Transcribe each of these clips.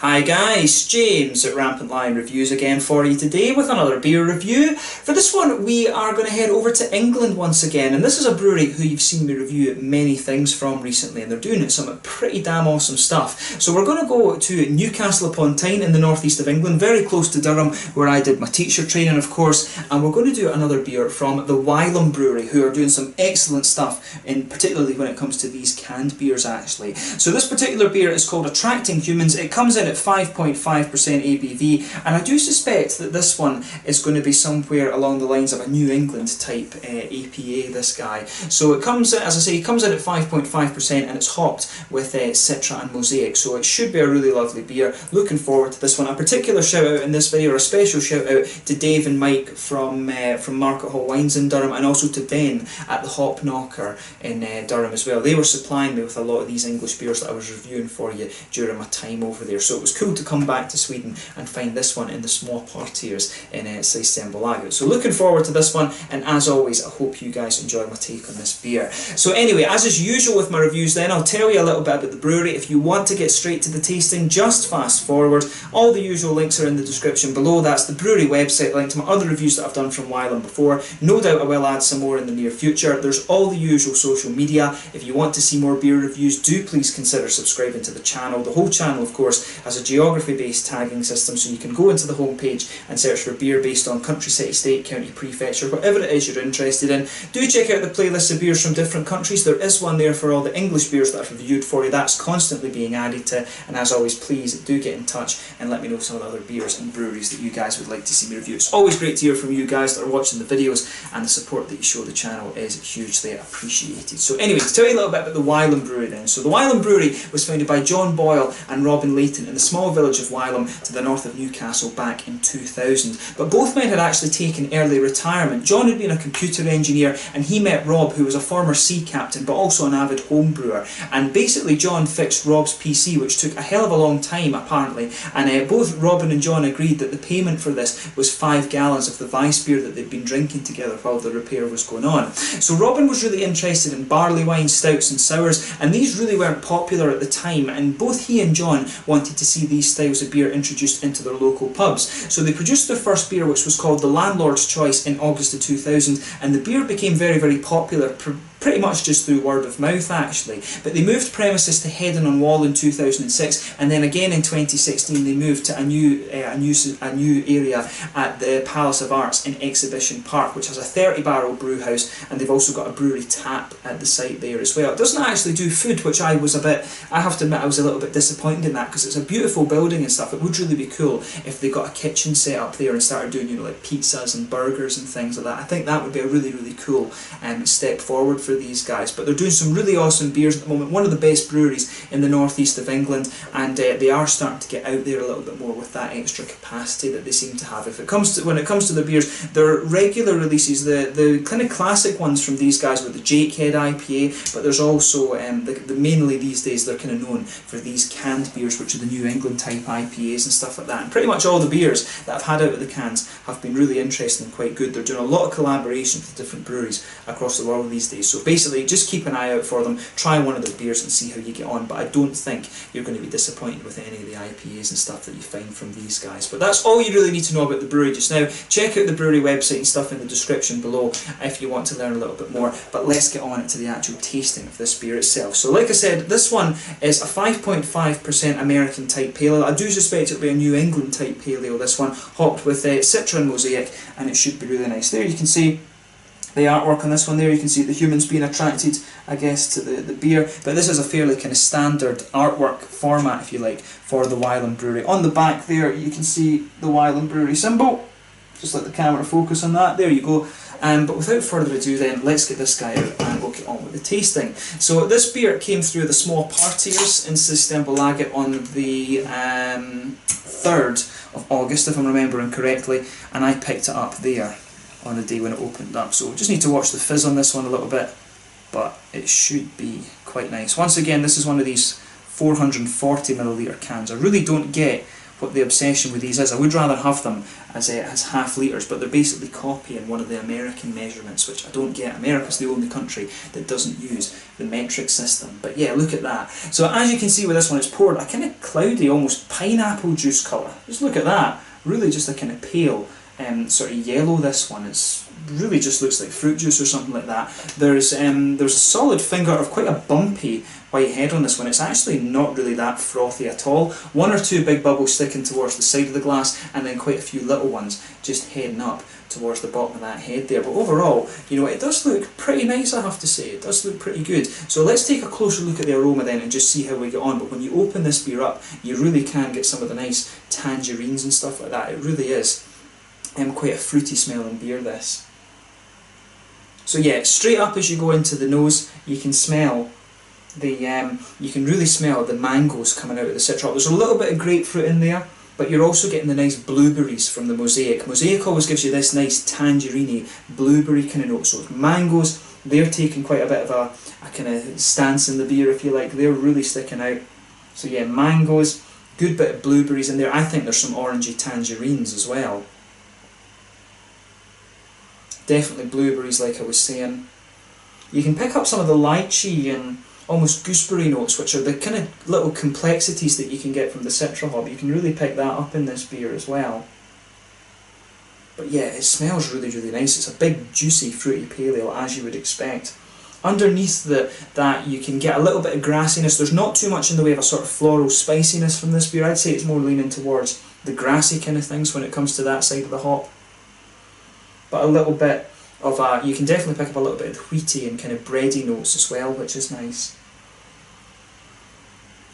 Hi guys, James at RampantLionReviews again for you today with another beer review. For this one we are going to head over to England once again, and this is a brewery who you've seen me review many things from recently, and they're doing some pretty damn awesome stuff. So we're going to go to Newcastle upon Tyne in the northeast of England, very close to Durham where I did my teacher training of course, and we're going to do another beer from the Wylam Brewery, who are doing some excellent stuff, particularly when it comes to these canned beers actually. So this particular beer is called Attracting Humans. It comes in at 5.5% ABV, and I do suspect that this one is going to be somewhere along the lines of a New England type APA, this guy. So it comes, as I say, it comes in at 5.5% and it's hopped with Citra and Mosaic, so it should be a really lovely beer. Looking forward to this one. A particular shout out in this video, or a special shout out to Dave and Mike from Market Hall Wines in Durham, and also to Ben at the Hop Knocker in Durham as well. They were supplying me with a lot of these English beers that I was reviewing for you during my time over there, so it was cool to come back to Sweden and find this one in the small partiers in Systembolaget. So looking forward to this one, and as always I hope you guys enjoy my take on this beer. So anyway, as is usual with my reviews then, I'll tell you a little bit about the brewery. If you want to get straight to the tasting, just fast forward. All the usual links are in the description below. That's the brewery website, link to my other reviews that I've done from Wylam before. No doubt I will add some more in the near future. There's all the usual social media. If you want to see more beer reviews, do please consider subscribing to the channel. The whole channel of course has a geography-based tagging system, so you can go into the homepage and search for beer based on country, city, state, county, prefecture, whatever it is you're interested in. Do check out the playlist of beers from different countries. There is one there for all the English beers that I've reviewed for you. That's constantly being added to, and as always please do get in touch and let me know some of the other beers and breweries that you guys would like to see me review. It's always great to hear from you guys that are watching the videos, and the support that you show the channel is hugely appreciated. So anyway, to tell you a little bit about the Wylam Brewery then. So the Wylam Brewery was founded by John Boyle and Robin Layton in the small village of Wylam to the north of Newcastle back in 2000. But both men had actually taken early retirement. John had been a computer engineer, and he met Rob, who was a former sea captain but also an avid home brewer. And basically John fixed Rob's PC, which took a hell of a long time apparently, and both Robin and John agreed that the payment for this was 5 gallons of the Weiss beer that they'd been drinking together while the repair was going on. So Robin was really interested in barley wine, stouts and sours, and these really weren't popular at the time, and both he and John wanted to see these styles of beer introduced into their local pubs. So they produced their first beer, which was called the Landlord's Choice, in August of 2000, and the beer became very, very popular, pretty much just through word of mouth actually. But they moved premises to Headon on Wall in 2006, and then again in 2016 they moved to a new area at the Palace of Arts in Exhibition Park, which has a 30-barrel brew house, and they've also got a brewery tap at the site there as well. It doesn't actually do food, which I have to admit I was a little bit disappointed in that, because it's a beautiful building and stuff. It would really be cool if they got a kitchen set up there and started doing, you know, like pizzas and burgers and things like that. I think that would be a really, really cool step forward for these guys. But they're doing some really awesome beers at the moment, one of the best breweries in the northeast of England, and they are starting to get out there a little bit more with that extra capacity that they seem to have. When it comes to the beers, their regular releases, the kind of classic ones from these guys were the Jakehead IPA, but there's also mainly these days they're kind of known for these canned beers, which are the New England type IPAs and stuff like that. And pretty much all the beers that I've had out of the cans have been really interesting and quite good. They're doing a lot of collaboration with different breweries across the world these days, so basically just keep an eye out for them, try one of their beers and see how you get on. But I don't think you're going to be disappointed with any of the IPAs and stuff that you find from these guys. But that's all you really need to know about the brewery just now. Check out the brewery website and stuff in the description below if you want to learn a little bit more. But let's get on to the actual tasting of this beer itself. So like I said, this one is a 5.5% American type pale ale. I do suspect it'll be a New England type pale ale, this one, hopped with Citra and Mosaic, and it should be really nice. There you can see the artwork on this one there. You can see the humans being attracted, I guess, to the beer. But this is a fairly kind of standard artwork format, if you like, for the Wylam Brewery. On the back there you can see the Wylam Brewery symbol. Just let the camera focus on that. There you go. But without further ado then, let's get this guy out and we'll get on with the tasting. So this beer came through the small partiers in Systembolaget on the 3rd of August, if I'm remembering correctly, and I picked it up there on the day when it opened up. So just need to watch the fizz on this one a little bit, but it should be quite nice. Once again, this is one of these 440ml cans. I really don't get what the obsession with these is. I would rather have them as half litres, but they're basically copying one of the American measurements, which I don't get. America's the only country that doesn't use the metric system. But yeah, look at that. So as you can see with this one, it's poured a kind of cloudy, almost pineapple juice colour. Just look at that. Really just a kind of pale sort of yellow, this one. It's really just looks like fruit juice or something like that. There's a solid finger of quite a bumpy white head on this one. It's actually not really that frothy at all. One or two big bubbles sticking towards the side of the glass, and then quite a few little ones just heading up towards the bottom of that head there. But overall, you know, it does look pretty nice, I have to say. It does look pretty good. So let's take a closer look at the aroma then and just see how we get on. But when you open this beer up, you really can get some of the nice tangerines and stuff like that. It really is quite a fruity smelling beer, this. So yeah, straight up as you go into the nose, you can smell you can really smell the mangoes coming out of the citron. There's a little bit of grapefruit in there, but you're also getting the nice blueberries from the Mosaic. Mosaic always gives you this nice tangerine blueberry kind of note. So it's mangoes, they're taking quite a bit of a kind of stance in the beer, if you like. They're really sticking out. So yeah, mangoes, good bit of blueberries in there. I think there's some orangey tangerines as well. Definitely blueberries, like I was saying. You can pick up some of the lychee and almost gooseberry notes, which are the kind of little complexities that you can get from the citra hop. You can really pick that up in this beer as well. But yeah, it smells really, really nice. It's a big, juicy, fruity pale ale, as you would expect. Underneath that, you can get a little bit of grassiness. There's not too much in the way of a sort of floral spiciness from this beer. I'd say it's more leaning towards the grassy kind of things when it comes to that side of the hop. But a little bit of you can definitely pick up a little bit of wheaty and kind of bready notes as well, which is nice.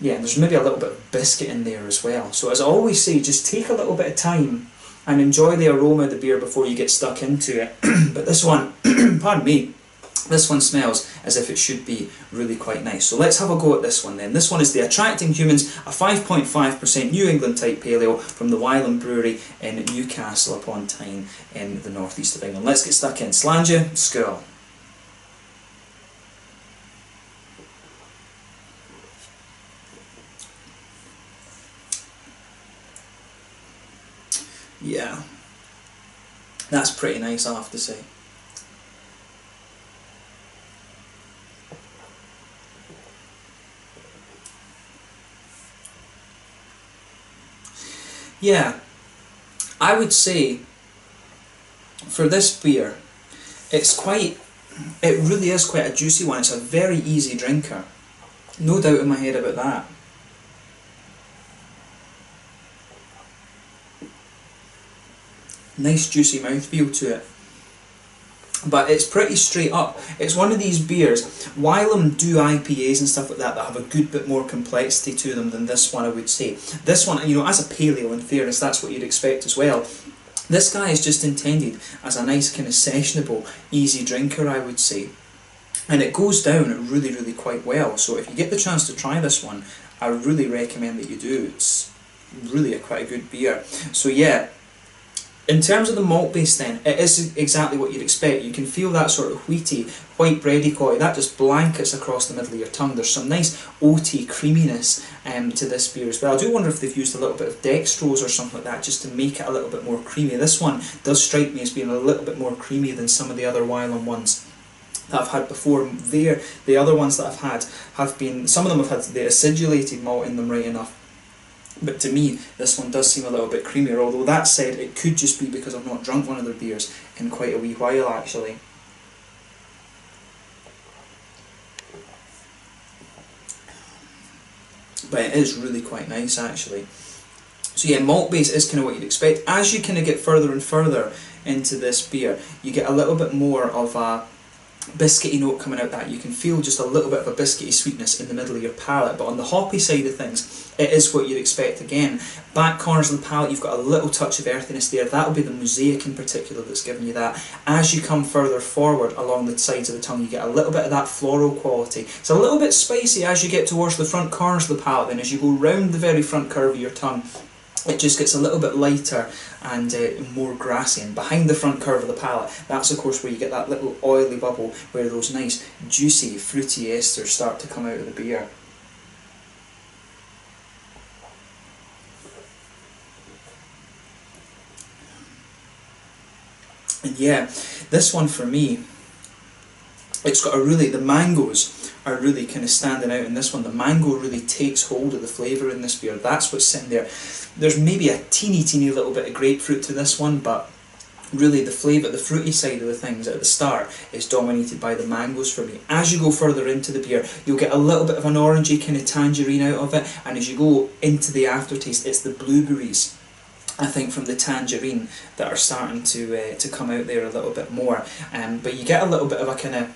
Yeah, and there's maybe a little bit of biscuit in there as well. So as I always say, just take a little bit of time and enjoy the aroma of the beer before you get stuck into it. But this one, pardon me, this one smells as if it should be really quite nice. So let's have a go at this one then. This one is the Attracting Humans, a 5.5% New England type pale ale from the Wylam Brewery in Newcastle upon Tyne in the northeast of England. Let's get stuck in. Slàinte, skål. Yeah, that's pretty nice, I have to say. Yeah, I would say for this beer, it really is quite a juicy one. It's a very easy drinker. No doubt in my head about that. Nice juicy mouthfeel to it. But it's pretty straight up. It's one of these beers. Wylam do IPAs and stuff like that have a good bit more complexity to them than this one, I would say. This one, you know, as a pale ale, in fairness, that's what you'd expect as well. This guy is just intended as a nice kind of sessionable, easy drinker, I would say. And it goes down really, really quite well. So if you get the chance to try this one, I really recommend that you do. It's really quite a good beer. So yeah. In terms of the malt base then, it is exactly what you'd expect. You can feel that sort of wheaty, white bready quality, that just blankets across the middle of your tongue. There's some nice oaty creaminess to this beer as well. I do wonder if they've used a little bit of dextrose or something like that just to make it a little bit more creamy. This one does strike me as being a little bit more creamy than some of the other Wylam ones that I've had before. The other ones that I've had have been, some of them have had the acidulated malt in them right enough. But to me, this one does seem a little bit creamier, although that said, it could just be because I've not drunk one of their beers in quite a wee while, actually. But it is really quite nice, actually. So yeah, malt base is kind of what you'd expect. As you kind of get further and further into this beer, you get a little bit more of a biscuity note coming out that. You can feel just a little bit of a biscuity sweetness in the middle of your palate, but on the hoppy side of things, it is what you'd expect again. Back corners of the palate, you've got a little touch of earthiness there. That'll be the Mosaic in particular that's giving you that. As you come further forward along the sides of the tongue, you get a little bit of that floral quality. It's a little bit spicy as you get towards the front corners of the palate, then as you go round the very front curve of your tongue, it just gets a little bit lighter and more grassy, and behind the front curve of the palate, that's of course where you get that little oily bubble where those nice juicy fruity esters start to come out of the beer. And yeah, this one for me, it's got the mangoes are really kind of standing out in this one. The mango really takes hold of the flavour in this beer. That's what's sitting there. There's maybe a teeny little bit of grapefruit to this one, but really the flavour, the fruity side of the things at the start is dominated by the mangoes for me. As you go further into the beer, you'll get a little bit of an orangey kind of tangerine out of it, and as you go into the aftertaste, it's the blueberries, I think, from the tangerine that are starting to come out there a little bit more. But you get a little bit of a kind of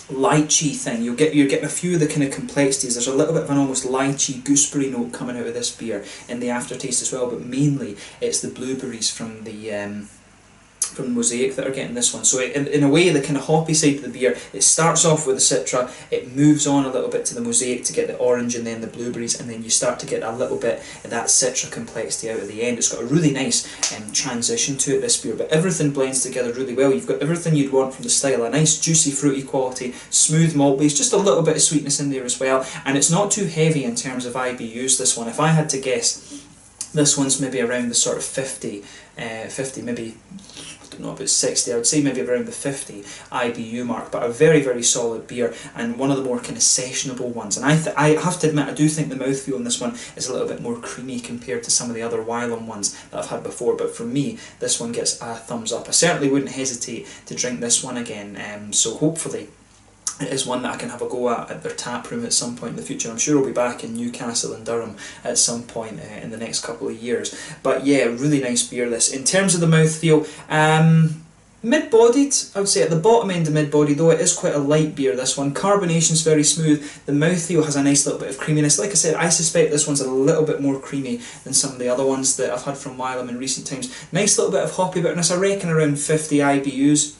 lychee thing. You're getting a few of the kind of complexities. There's a little bit of an almost lychee gooseberry note coming out of this beer in the aftertaste as well, but mainly it's the blueberries from the Mosaic that are getting this one. So in a way, the kind of hoppy side of the beer, it starts off with the Citra, it moves on a little bit to the Mosaic to get the orange and then the blueberries, and then you start to get a little bit of that Citra complexity out at the end. It's got a really nice transition to it, this beer, but everything blends together really well. You've got everything you'd want from the style, a nice juicy fruity quality, smooth malt base, just a little bit of sweetness in there as well, and it's not too heavy in terms of IBUs, this one. If I had to guess, this one's maybe around the sort of 50 maybe, I don't know, about 60, I would say maybe around the 50 IBU mark, but a very solid beer, and one of the more kind of sessionable ones. And I have to admit, I do think the mouthfeel in this one is a little bit more creamy compared to some of the other Wylam ones that I've had before, but for me, this one gets a thumbs up. I certainly wouldn't hesitate to drink this one again, so hopefully it is one that I can have a go at their tap room at some point in the future. I'm sure I'll be back in Newcastle and Durham at some point in the next couple of years. But yeah, really nice beer this. In terms of the mouthfeel, mid-bodied, I would say at the bottom end of mid-body, though it is quite a light beer, this one. Carbonation's very smooth, the mouthfeel has a nice little bit of creaminess. Like I said, I suspect this one's a little bit more creamy than some of the other ones that I've had from Wylam in recent times. Nice little bit of hoppy bitterness, I reckon around 50 IBUs.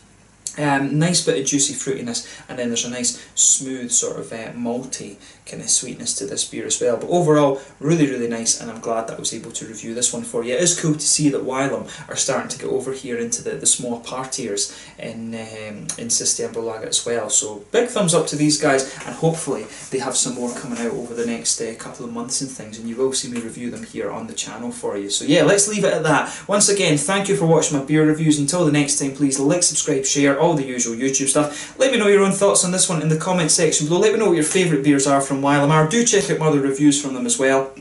Nice bit of juicy fruitiness, and then there's a nice smooth sort of malty kind of sweetness to this beer as well. But overall, really nice, and I'm glad that I was able to review this one for you. It is cool to see that Wylam are starting to get over here into the small partiers in Systembolaget as well. So big thumbs up to these guys, and hopefully they have some more coming out over the next couple of months and things, and you will see me review them here on the channel for you. So yeah, let's leave it at that. Once again, thank you for watching my beer reviews. Until the next time, please like, subscribe, share, all the usual YouTube stuff. Let me know your own thoughts on this one in the comment section below. Let me know what your favourite beers are from Wylam. Do check out my other reviews from them as well.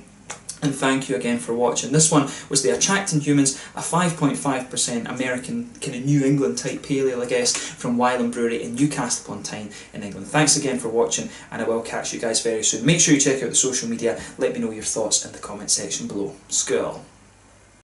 And thank you again for watching. This one was the Attracting Humans, a 5.5% American kind of New England type pale ale, I guess, from Wylam Brewery in Newcastle upon Tyne in England. Thanks again for watching, and I will catch you guys very soon. Make sure you check out the social media. Let me know your thoughts in the comment section below. Skål!